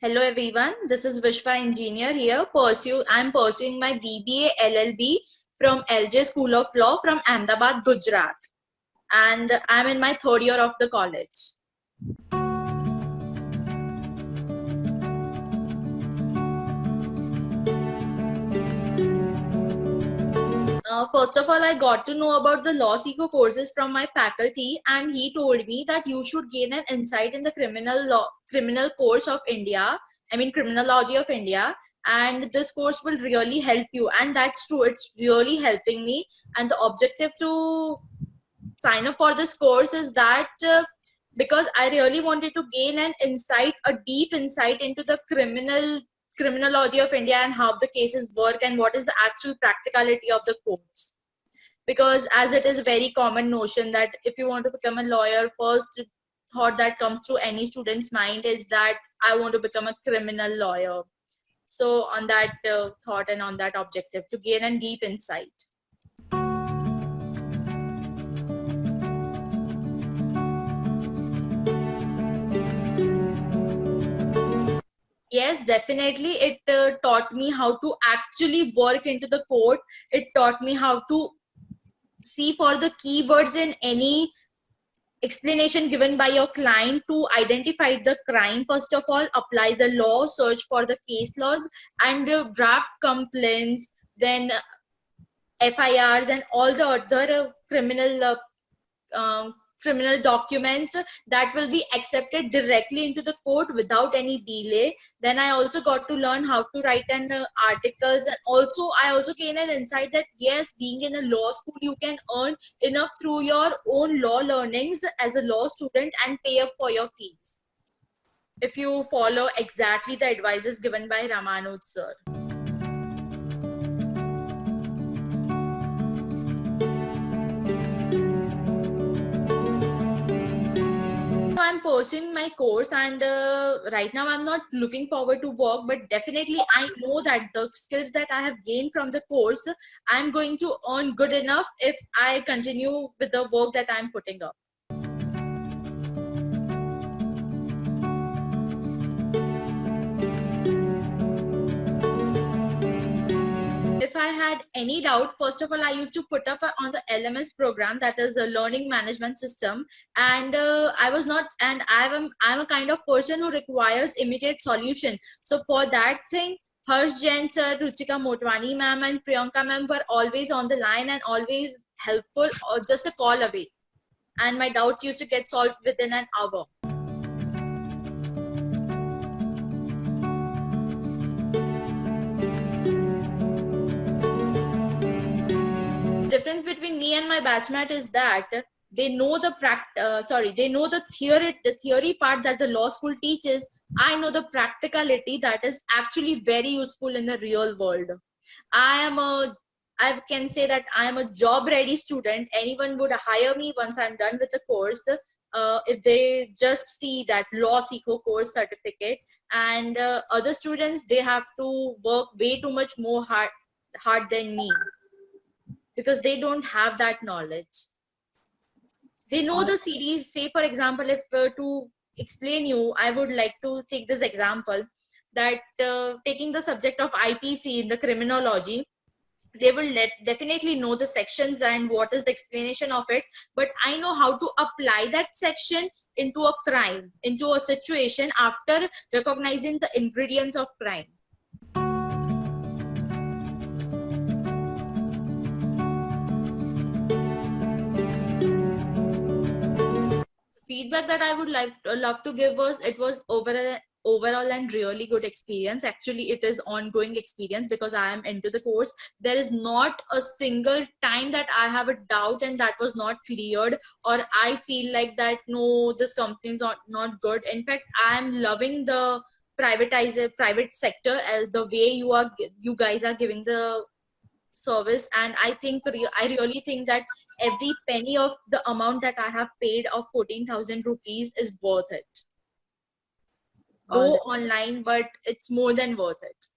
Hello everyone, this is Vishwa Engineer here. I'm pursuing my BBA LLB from LJ School of Law from Ahmedabad, Gujarat. And I'm in my third year of the college. First of all, I got to know about the Law Seeker courses from my faculty, and he told me that you should gain an insight in the criminal course of India. I mean, criminology of India, and this course will really help you. And that's true; it's really helping me. And the objective to sign up for this course is that because I really wanted to gain an insight, a deep insight into the criminology of India and how the cases work and what is the actual practicality of the courts. Because as it is a very common notion that if you want to become a lawyer, first thought that comes to any student's mind is that I want to become a criminal lawyer. So on that thought and on that objective to gain a deep insight. Yes, definitely. It taught me how to actually work into the court. It taught me how to see for the keywords in any explanation given by your client to identify the crime. First of all, apply the law, search for the case laws, and draft complaints, then FIRs and all the other criminal documents that will be accepted directly into the court without any delay. Then I also got to learn how to write an articles, and also I also gained an insight that yes, being in a law school, you can earn enough through your own law learnings as a law student and pay up for your fees if you follow exactly the advices given by Ramanuj sir. I'm pursuing my course, and right now I'm not looking forward to work, but definitely I know that the skills that I have gained from the course, I'm going to earn good enough if I continue with the work that I'm putting up. If I had any doubt, first of all, I used to put up on the LMS program, that is a learning management system, and I'm a kind of person who requires immediate solution. So for that thing, Harsh Jain sir, Ruchika Motwani ma'am, and Priyanka ma'am were always on the line and always helpful, or just a call away, and my doubts used to get solved within an hour. Difference between me and my batchmate is that they know the theory part that the law school teaches. I know the practicality that is actually very useful in the real world. I can say that I am a job ready student. Anyone would hire me once I'm done with the course, if they just see that Law Seeker course certificate. And other students, they have to work way too much more hard than me, because they don't have that knowledge. They know the series. Say for example, if to explain you, I would like to take this example that taking the subject of IPC in the criminology, they will definitely know the sections and what is the explanation of it, but I know how to apply that section into a crime, into a situation after recognizing the ingredients of crime. Feedback that I would love to give was, it was overall and really good experience. Actually, it is ongoing experience because I am into the course. There is not a single time that I have a doubt and that was not cleared, or I feel like that no, this company is not good. In fact, I am loving the private sector as the way you guys are giving the service, and I really think that every penny of the amount that I have paid of 14,000 rupees is worth it. Go online, but it's more than worth it.